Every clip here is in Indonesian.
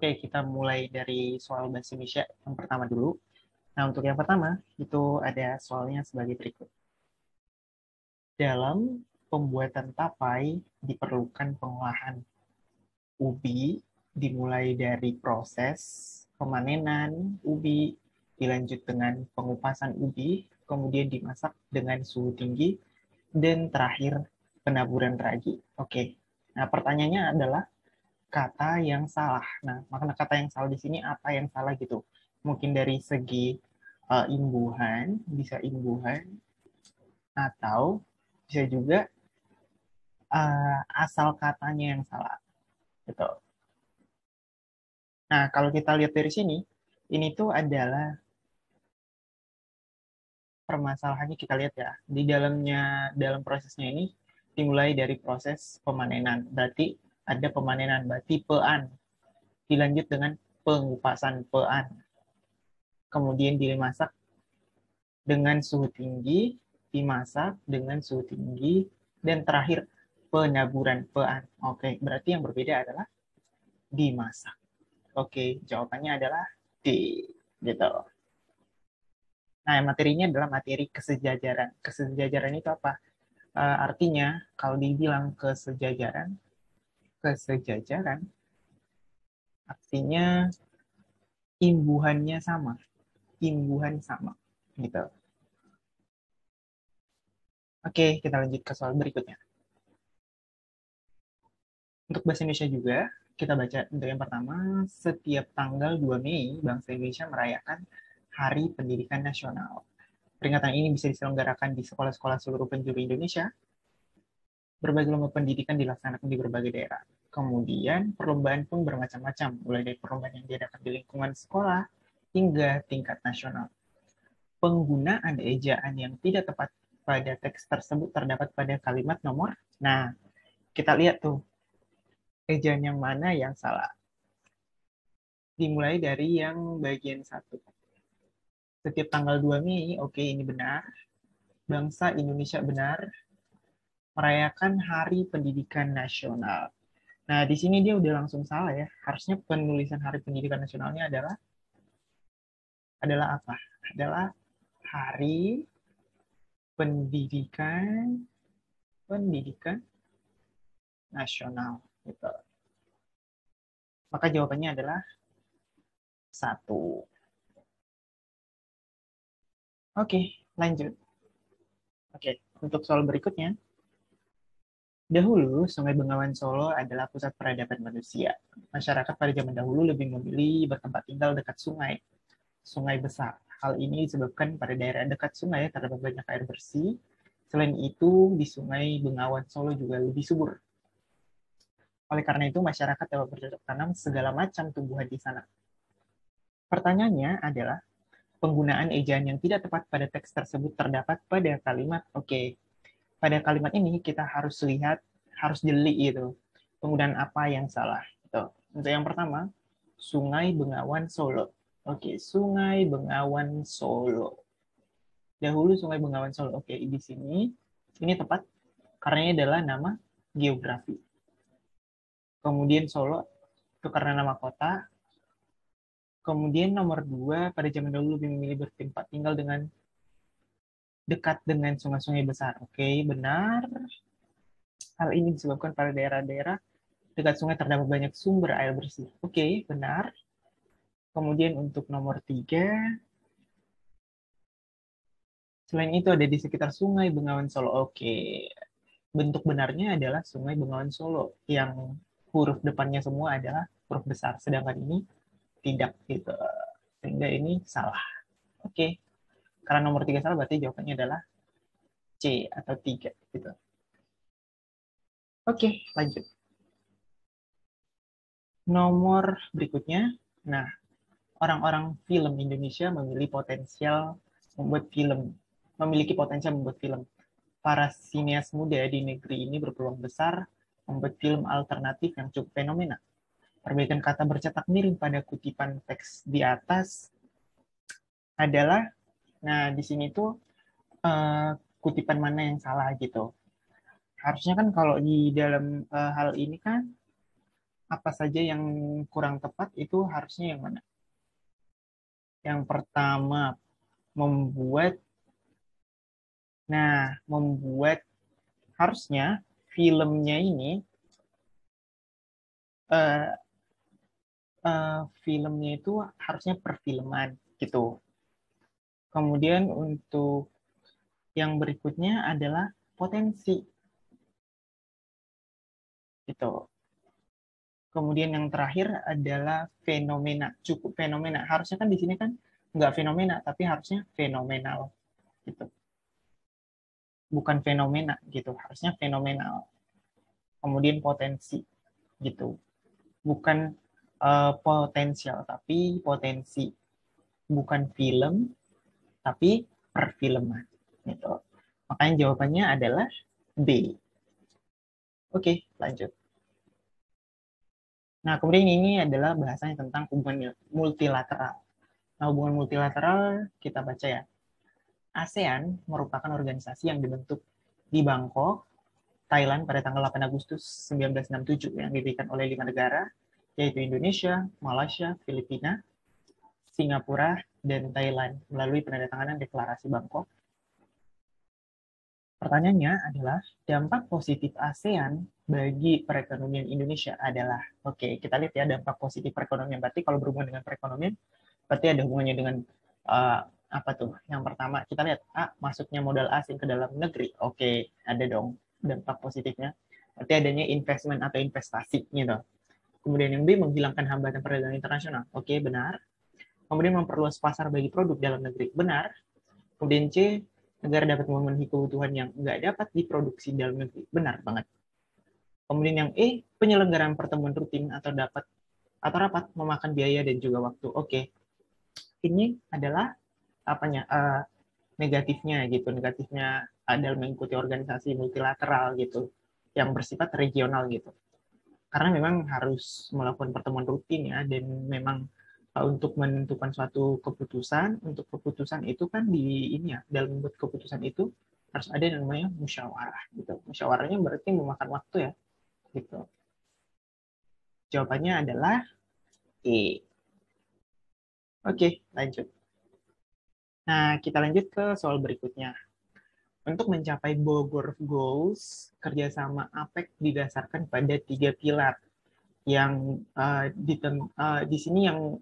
Oke, kita mulai dari soal bahasa Indonesia yang pertama dulu. Nah, untuk yang pertama, itu ada soalnya sebagai berikut. Dalam pembuatan tapai diperlukan pengolahan ubi dimulai dari proses pemanenan ubi, dilanjut dengan pengupasan ubi, kemudian dimasak dengan suhu tinggi, dan terakhir penaburan ragi. Oke, nah pertanyaannya adalah kata yang salah. Nah, makna kata yang salah di sini apa yang salah gitu? Mungkin dari segi imbuhan, bisa imbuhan, atau bisa juga asal katanya yang salah gitu. Nah, kalau kita lihat dari sini, ini tuh adalah permasalahannya kita lihat ya. Di dalam prosesnya ini dimulai dari proses pemanenan. Berarti ada pemanenan, berarti pean. Dilanjut dengan pengupasan pean. Kemudian dimasak dengan suhu tinggi, dimasak dengan suhu tinggi, dan terakhir penaburan pean. Oke, berarti yang berbeda adalah dimasak. Oke, jawabannya adalah D. Gitu. Nah, materinya adalah materi kesejajaran. Kesejajaran itu apa? Artinya, kalau dibilang kesejajaran artinya imbuhannya sama. Imbuhan sama. Gitu. Oke, kita lanjut ke soal berikutnya. Untuk bahasa Indonesia juga, kita baca untuk yang pertama, setiap tanggal 2 Mei, bangsa Indonesia merayakan Hari Pendidikan Nasional. Peringatan ini bisa diselenggarakan di sekolah-sekolah seluruh penjuru Indonesia. Berbagai lomba pendidikan dilaksanakan di berbagai daerah. Kemudian, perlombaan pun bermacam-macam, mulai dari perlombaan yang diadakan di lingkungan sekolah hingga tingkat nasional. Penggunaan ejaan yang tidak tepat pada teks tersebut terdapat pada kalimat nomor. Nah, kita lihat tuh, ejaan yang mana yang salah. Dimulai dari yang bagian satu. Setiap tanggal 2 Mei, oke ini benar. Bangsa Indonesia benar. Merayakan Hari Pendidikan Nasional. Nah, di sini dia udah langsung salah ya. Harusnya penulisan Hari Pendidikan Nasionalnya adalah apa? Adalah Hari Pendidikan Pendidikan Nasional. Gitu. Maka jawabannya adalah satu. Oke, lanjut. Oke, untuk soal berikutnya. Dahulu, Sungai Bengawan Solo adalah pusat peradaban manusia. Masyarakat pada zaman dahulu lebih memilih bertempat tinggal dekat sungai, sungai besar. Hal ini disebabkan pada daerah dekat sungai terdapat banyak air bersih. Selain itu, di Sungai Bengawan Solo juga lebih subur. Oleh karena itu, masyarakat dapat bercocok tanam segala macam tumbuhan di sana. Pertanyaannya adalah, penggunaan ejaan yang tidak tepat pada teks tersebut terdapat pada kalimat, oke, pada kalimat ini kita harus lihat, harus jeli gitu. Penggunaan apa yang salah. Gitu. Untuk yang pertama, Sungai Bengawan Solo. Oke, Sungai Bengawan Solo. Dahulu Sungai Bengawan Solo. Oke, di sini ini tepat karena ini adalah nama geografi. Kemudian Solo itu karena nama kota. Kemudian nomor dua, pada zaman dahulu lebih memilih bertempat tinggal dengan dekat dengan sungai-sungai besar. Oke, benar. Hal ini disebabkan pada daerah-daerah dekat sungai terdapat banyak sumber air bersih. Oke, benar. Kemudian untuk nomor tiga, selain itu ada di sekitar Sungai Bengawan Solo. Oke, bentuk benarnya adalah Sungai Bengawan Solo yang huruf depannya semua adalah huruf besar, sedangkan ini tidak gitu. Sehingga ini salah. Oke, karena nomor tiga salah berarti jawabannya adalah C atau tiga gitu. Oke, lanjut. Nomor berikutnya, nah orang-orang film Indonesia memiliki potensial membuat film. Para sinias muda di negeri ini berpeluang besar membuat film alternatif yang cukup fenomena. Perbaikan kata bercetak miring pada kutipan teks di atas adalah, nah di sini tuh kutipan mana yang salah gitu. Harusnya kan kalau di dalam hal ini kan apa saja yang kurang tepat itu harusnya yang mana? Yang pertama, membuat, membuat harusnya filmnya ini, eh, filmnya itu harusnya perfilman gitu. Kemudian untuk yang berikutnya adalah potensi gitu. Kemudian yang terakhir adalah fenomena, cukup fenomena. Harusnya kan di sini kan nggak fenomena, tapi harusnya fenomenal gitu. Bukan fenomena gitu, harusnya fenomenal. Kemudian potensi gitu. Bukan potensial, tapi potensi. Bukan film, tapi perfilman gitu. Makanya jawabannya adalah B. Oke, lanjut. Nah, kemudian ini adalah bahasanya tentang hubungan multilateral. Nah, hubungan multilateral kita baca ya. ASEAN merupakan organisasi yang dibentuk di Bangkok, Thailand pada tanggal 8 Agustus 1967 yang didirikan oleh 5 negara, yaitu Indonesia, Malaysia, Filipina, Singapura, dan Thailand melalui penandatanganan Deklarasi Bangkok. Pertanyaannya adalah, dampak positif ASEAN bagi perekonomian Indonesia adalah, oke, kita lihat ya dampak positif perekonomian. Berarti kalau berhubungan dengan perekonomian, berarti ada hubungannya dengan uh, apa tuh? Yang pertama kita lihat masuknya modal asing ke dalam negeri. Oke, ada dong dampak positifnya. Berarti adanya investment atau investasi gitu. Kemudian yang B, menghilangkan hambatan perdagangan internasional. Oke, benar. Kemudian memperluas pasar bagi produk dalam negeri. Benar. Kemudian C, negara dapat memenuhi kebutuhan yang nggak dapat diproduksi dalam negeri. Benar banget. Kemudian yang E, penyelenggaraan pertemuan rutin atau rapat memakan biaya dan juga waktu. Oke, ini adalah apanya negatifnya gitu, negatifnya adalah mengikuti organisasi multilateral gitu yang bersifat regional gitu, karena memang harus melakukan pertemuan rutin ya, dan memang untuk menentukan suatu keputusan, untuk keputusan itu kan di ini ya, dalam membuat keputusan itu harus ada yang namanya musyawarah gitu. Musyawarahnya berarti memakan waktu ya gitu. Jawabannya adalah E. Oke, lanjut. Nah, kita lanjut ke soal berikutnya. Untuk mencapai Bogor Goals, kerjasama APEC didasarkan pada 3 pilar yang di sini yang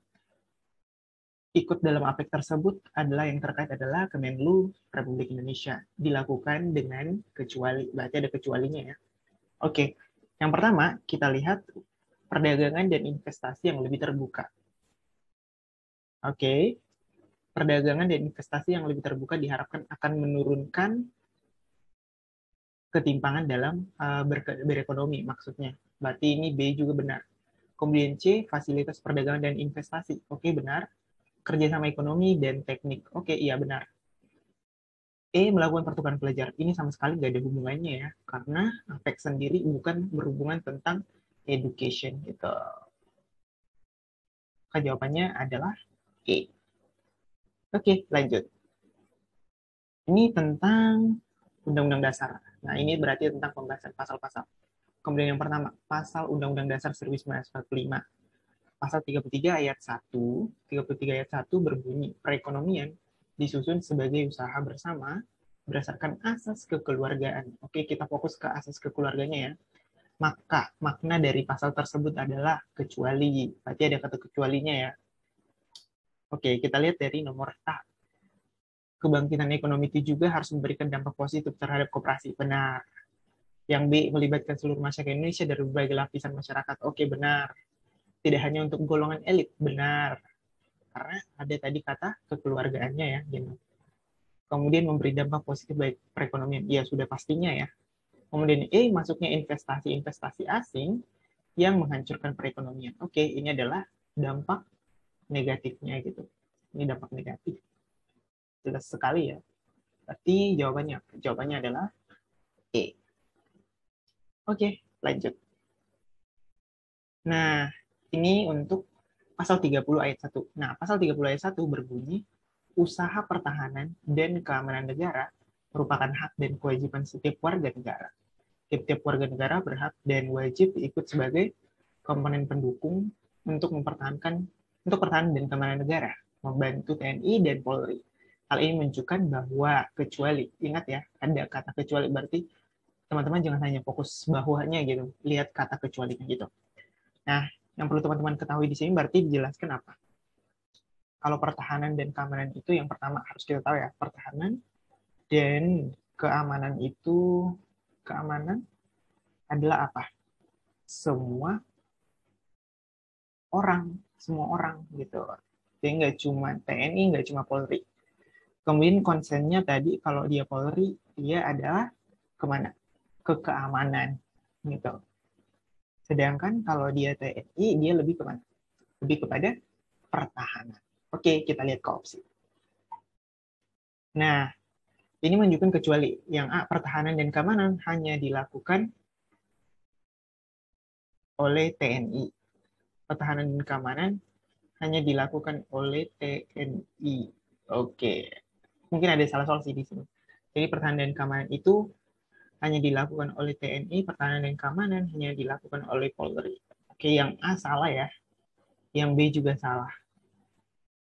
ikut dalam APEC tersebut adalah yang terkait adalah Kemenlu Republik Indonesia. Dilakukan dengan kecuali, berarti ada kecualinya ya. Oke, yang pertama kita lihat perdagangan dan investasi yang lebih terbuka. Oke, perdagangan dan investasi yang lebih terbuka diharapkan akan menurunkan ketimpangan dalam berekonomi maksudnya. Berarti ini B juga benar. Kemudian C, fasilitas perdagangan dan investasi. Oke, benar. Kerjasama ekonomi dan teknik. Oke, iya benar. E, melakukan pertukaran pelajar. Ini sama sekali nggak ada hubungannya ya, karena APEC sendiri bukan berhubungan tentang education gitu. Maka jawabannya adalah E. Oke, lanjut. Ini tentang Undang-Undang Dasar. Nah, ini berarti tentang pembahasan pasal-pasal. Kemudian yang pertama, pasal Undang-Undang Dasar 1945. Pasal 33 ayat 1, 33 ayat 1 berbunyi, perekonomian disusun sebagai usaha bersama berdasarkan asas kekeluargaan. Oke, kita fokus ke asas kekeluarganya ya. Maka makna dari pasal tersebut adalah kecuali. Berarti ada kata kecualinya ya. Oke, kita lihat dari nomor A. Kebangkitan ekonomi itu juga harus memberikan dampak positif terhadap koperasi. Benar. Yang B, melibatkan seluruh masyarakat Indonesia dari berbagai lapisan masyarakat. Oke, benar. Tidak hanya untuk golongan elit. Benar. Karena ada tadi kata kekeluargaannya ya. Gitu. Kemudian memberi dampak positif bagi perekonomian. Ya, sudah pastinya ya. Kemudian E, masuknya investasi-investasi asing yang menghancurkan perekonomian. Oke, ini adalah dampak negatifnya gitu. Ini dampak negatif. Jelas sekali ya. Berarti jawabannya adalah E. Oke, lanjut. Nah, ini untuk pasal 30 ayat 1. Nah, pasal 30 ayat 1 berbunyi, usaha pertahanan dan keamanan negara merupakan hak dan kewajiban setiap warga negara. Tiap-tiap warga negara berhak dan wajib ikut sebagai komponen pendukung untuk untuk pertahanan dan keamanan negara, membantu TNI dan Polri. Hal ini menunjukkan bahwa kecuali, ingat ya, ada kata kecuali, berarti teman-teman jangan hanya fokus bahwanya gitu, lihat kata kecualinya gitu. Nah, yang perlu teman-teman ketahui di sini berarti dijelaskan apa? Kalau pertahanan dan keamanan itu yang pertama harus kita tahu ya, pertahanan dan keamanan itu, keamanan adalah apa? Semua orang gitu. Jadi nggak cuma TNI, nggak cuma Polri. Kemudian konsennya tadi kalau dia Polri, dia adalah kemana? Ke keamanan gitu. Sedangkan kalau dia TNI, dia lebih kemana? Lebih kepada pertahanan. Oke, kita lihat ke opsi. Nah, ini menunjukkan kecuali yang A, pertahanan dan keamanan hanya dilakukan oleh TNI. Pertahanan dan keamanan hanya dilakukan oleh TNI. Oke, mungkin ada salah solusi di sini. Jadi pertahanan dan keamanan itu hanya dilakukan oleh TNI, pertahanan dan keamanan hanya dilakukan oleh Polri. Oke, yang A salah ya, yang B juga salah.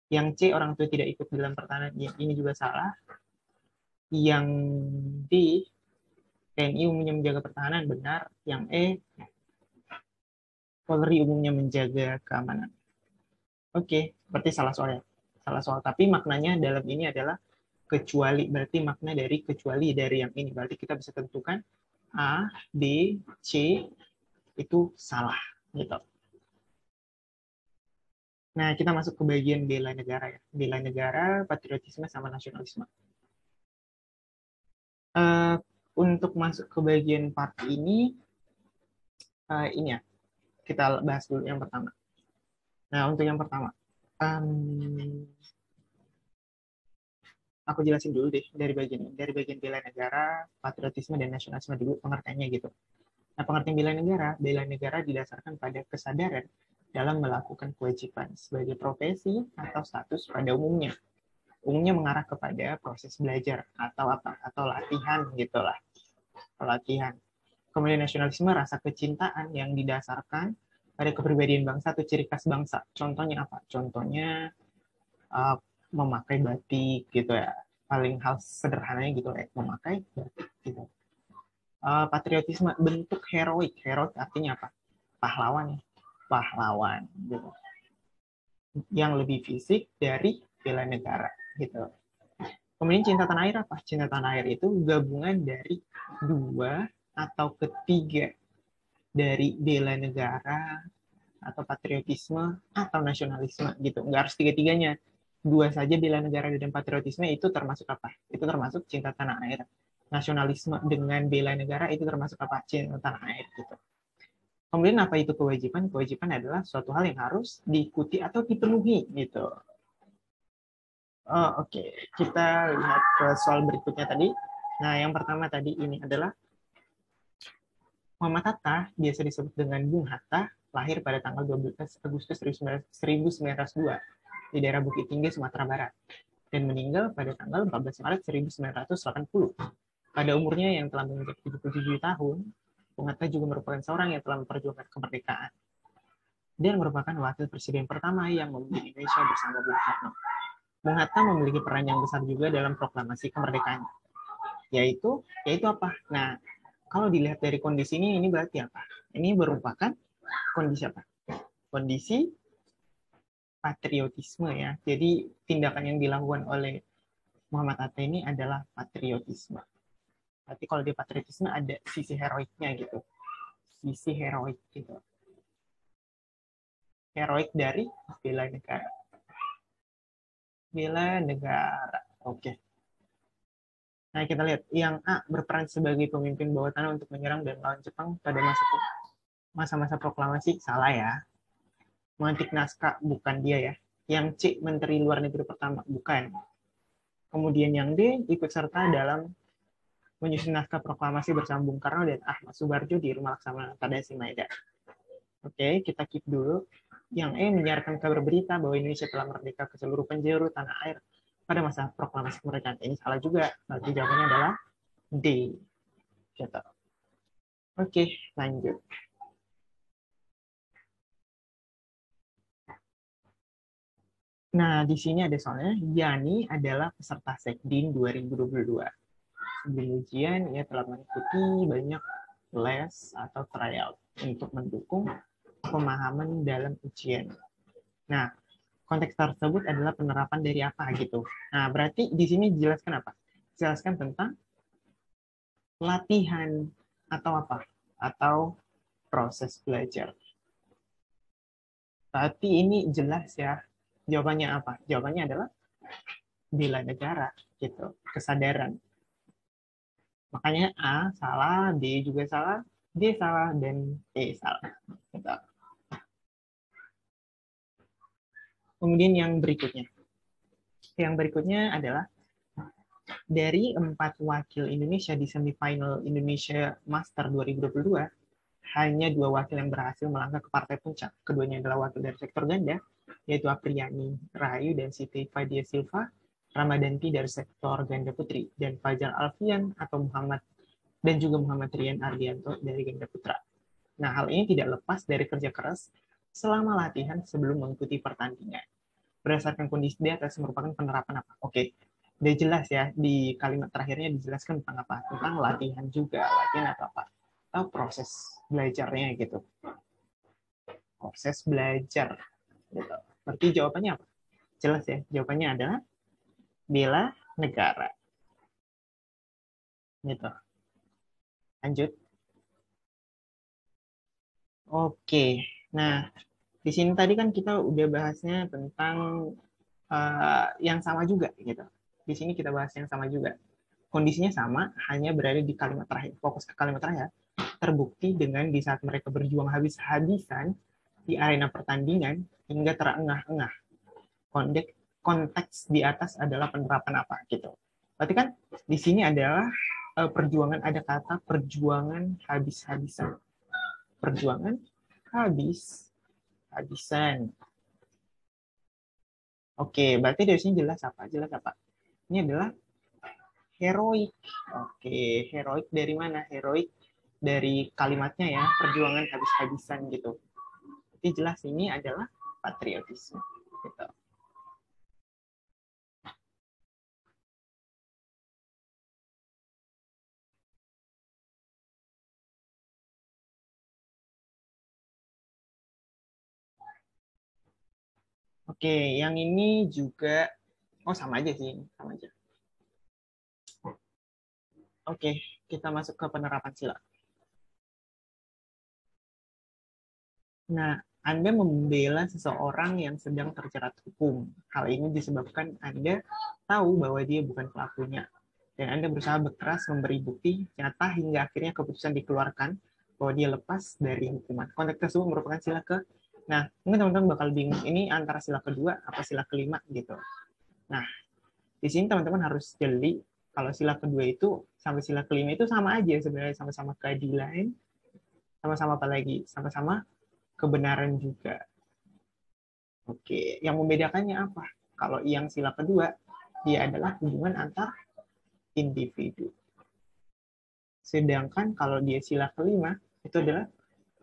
Yang C, orang tua tidak ikut dalam pertahanan, ini juga salah. Yang D, TNI umumnya menjaga pertahanan, benar. Yang E, Polri umumnya menjaga keamanan. Oke, berarti salah soal ya. Salah soal, tapi maknanya dalam ini adalah kecuali, berarti makna dari kecuali dari yang ini. Berarti kita bisa tentukan A, B, C itu salah gitu. Nah, kita masuk ke bagian bela negara ya. Bela negara, patriotisme sama nasionalisme. Untuk masuk ke bagian part ini ya, kita bahas dulu yang pertama. Nah, untuk yang pertama, aku jelasin dulu deh dari bagian bela negara, patriotisme dan nasionalisme dulu pengertiannya gitu. Nah, pengertian bela negara didasarkan pada kesadaran dalam melakukan kewajiban sebagai profesi atau status pada umumnya. Umumnya mengarah kepada proses belajar atau apa? Atau latihan gitulah. Latihan. Kemudian nasionalisme, rasa kecintaan yang didasarkan pada kepribadian bangsa atau ciri khas bangsa. Contohnya apa? Contohnya memakai batik gitu ya. Paling hal sederhananya gitu ya, memakai batik gitu. Patriotisme, bentuk heroik. Heroik artinya apa? Pahlawan. Pahlawan gitu. Yang lebih fisik dari bela negara gitu. Kemudian cinta tanah air apa? Cinta tanah air itu gabungan dari dua atau ketiga dari bela negara atau patriotisme atau nasionalisme gitu. Nggak harus tiga-tiganya. Dua saja bela negara dan patriotisme itu termasuk apa? Itu termasuk cinta tanah air. Nasionalisme dengan bela negara itu termasuk apa? Cinta tanah air gitu. Kemudian apa itu kewajiban? Kewajiban adalah suatu hal yang harus diikuti atau dipenuhi gitu. Oke. Kita lihat ke soal berikutnya tadi. Nah, yang pertama tadi ini adalah Muhammad Hatta, biasa disebut dengan Bung Hatta, lahir pada tanggal 12 Agustus 1902 di daerah Bukit Tinggi, Sumatera Barat, dan meninggal pada tanggal 14 Maret 1980. Pada umurnya yang telah menginjak 77 tahun, Bung Hatta juga merupakan seorang yang telah memperjuangkan kemerdekaan dan merupakan wakil presiden pertama yang memimpin Indonesia bersama Bung Karno. Bung Hatta memiliki peran yang besar juga dalam proklamasi kemerdekaan, yaitu apa? Nah, kalau dilihat dari kondisi ini berarti apa? Ini merupakan kondisi apa? Kondisi patriotisme ya. Jadi tindakan yang dilakukan oleh Muhammad Hatta ini adalah patriotisme. Berarti kalau di patriotisme ada sisi heroiknya gitu. Sisi heroik gitu. Heroik dari bela negara. Bela negara. Oke. Nah, kita lihat. Yang A berperan sebagai pemimpin bawah tanah untuk menyerang dan melawan Jepang pada masa-masa proklamasi. Salah ya. Memantik naskah, bukan dia ya. Yang C, Menteri Luar Negeri pertama, bukan. Kemudian yang D, ikut serta dalam menyusun naskah proklamasi bersama Bung Karno dan Ahmad Subarjo di Rumah Laksamana Tadasi Maeda. Oke, kita keep dulu. Yang E, menyiarkan kabar berita bahwa Indonesia telah merdeka ke seluruh penjuru tanah air pada masa proklamasi kemerdekaan. Ini salah juga. Berarti jawabannya adalah D. Gitu. Oke, lanjut. Nah, di sini ada soalnya, Yani adalah peserta Sekdin 2022. Sebelum ujian, ia telah mengikuti banyak les atau tryout untuk mendukung pemahaman dalam ujian. Nah, konteks tersebut adalah penerapan dari apa gitu. Nah, berarti di sini dijelaskan apa? Jelaskan tentang latihan atau apa? Atau proses belajar. Berarti ini jelas ya. Jawabannya apa? Jawabannya adalah bela negara gitu. Kesadaran. Makanya A salah, B juga salah, D salah, dan E salah. Gitu. Kemudian yang berikutnya. Yang berikutnya adalah dari 4 wakil Indonesia di semifinal Indonesia Master 2022, hanya 2 wakil yang berhasil melangkah ke partai puncak. Keduanya adalah wakil dari sektor ganda, yaitu Apriani Rahayu dan Siti Fadia Silva, Ramadanti dari sektor ganda putri, dan Fajar Alfian atau Muhammad dan juga Muhammad Rian Ardianto dari ganda putra. Nah, hal ini tidak lepas dari kerja keras selama latihan sebelum mengikuti pertandingan. Berdasarkan kondisi di atas merupakan penerapan apa? Oke, udah jelas ya, di kalimat terakhirnya dijelaskan tentang apa? Tentang latihan juga, latihan atau apa? Atau proses belajarnya gitu. Proses belajar. Gitu. Berarti jawabannya apa? Jelas ya, jawabannya adalah bela negara. Gitu. Lanjut. Oke, nah di sini tadi kan kita udah bahasnya tentang yang sama juga gitu. Di sini kita bahas yang sama juga. Kondisinya sama, hanya berada di kalimat terakhir. Fokus ke kalimat terakhir. Terbukti dengan di saat mereka berjuang habis-habisan di arena pertandingan hingga terengah-engah. Konteks di atas adalah penerapan apa gitu. Berarti kan di sini adalah perjuangan, ada kata perjuangan habis-habisan. Perjuangan habis-habisan. Oke, berarti dari sini jelas apa? Jelas apa? Ini adalah heroik. Oke, heroik dari mana? Heroik dari kalimatnya ya, perjuangan habis-habisan gitu. Jadi jelas ini adalah patriotisme. Gitu. Oke, yang ini juga, oh sama aja sih, sama aja. Oke, kita masuk ke penerapan sila. Nah, Anda membela seseorang yang sedang terjerat hukum. Hal ini disebabkan Anda tahu bahwa dia bukan pelakunya. Dan Anda berusaha berkeras memberi bukti nyata hingga akhirnya keputusan dikeluarkan bahwa dia lepas dari hukuman. Konteks tersebut merupakan sila ke... Nah, mungkin teman-teman bakal bingung, ini antara sila kedua apa sila kelima gitu. Nah, di sini teman-teman harus jeli, kalau sila kedua itu sampai sila kelima itu sama aja sebenarnya, sama-sama keadilan, sama-sama apa lagi? Sama-sama kebenaran juga. Oke, yang membedakannya apa? Kalau yang sila kedua, dia adalah hubungan antar individu. Sedangkan kalau dia sila kelima, itu adalah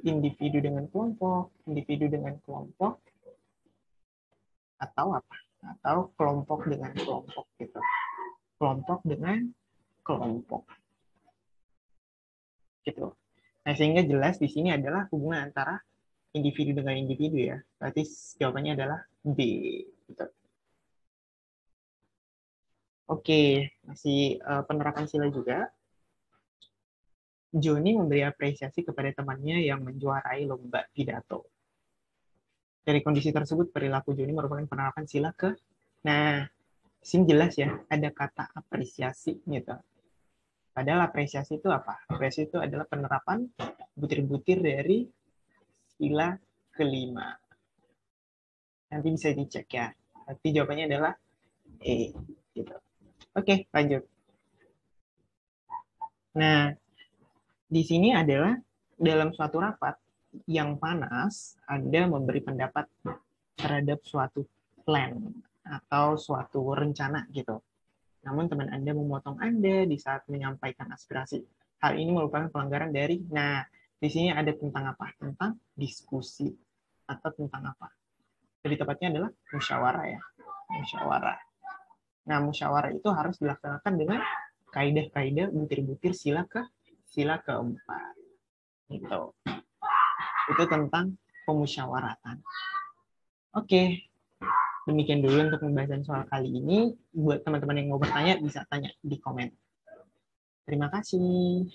individu dengan kelompok, individu dengan kelompok, atau apa? Atau kelompok dengan kelompok gitu. Kelompok dengan kelompok. Gitu. Nah, sehingga jelas di sini adalah hubungan antara individu dengan individu ya. Berarti jawabannya adalah B. Gitu. Oke, masih penerapan sila juga. Joni memberi apresiasi kepada temannya yang menjuarai lomba pidato. Dari kondisi tersebut, perilaku Joni merupakan penerapan sila ke... Nah, sini jelas ya, ada kata apresiasi gitu. Padahal apresiasi itu apa? Apresiasi itu adalah penerapan butir-butir dari sila kelima. Nanti bisa dicek ya. Nanti jawabannya adalah E. Gitu. Oke, lanjut. Nah, di sini adalah dalam suatu rapat yang panas, Anda memberi pendapat terhadap suatu plan atau suatu rencana gitu. Namun teman Anda memotong Anda di saat menyampaikan aspirasi. Hal ini merupakan pelanggaran dari, nah, di sini ada tentang apa? Tentang diskusi atau tentang apa? Jadi tepatnya adalah musyawarah ya. musyawarah. Nah, musyawarah itu harus dilaksanakan dengan kaidah-kaidah butir-butir sila keempat. Itu tentang pemusyawaratan. Oke, demikian dulu untuk pembahasan soal kali ini. Buat teman-teman yang mau bertanya, bisa tanya di komen. Terima kasih.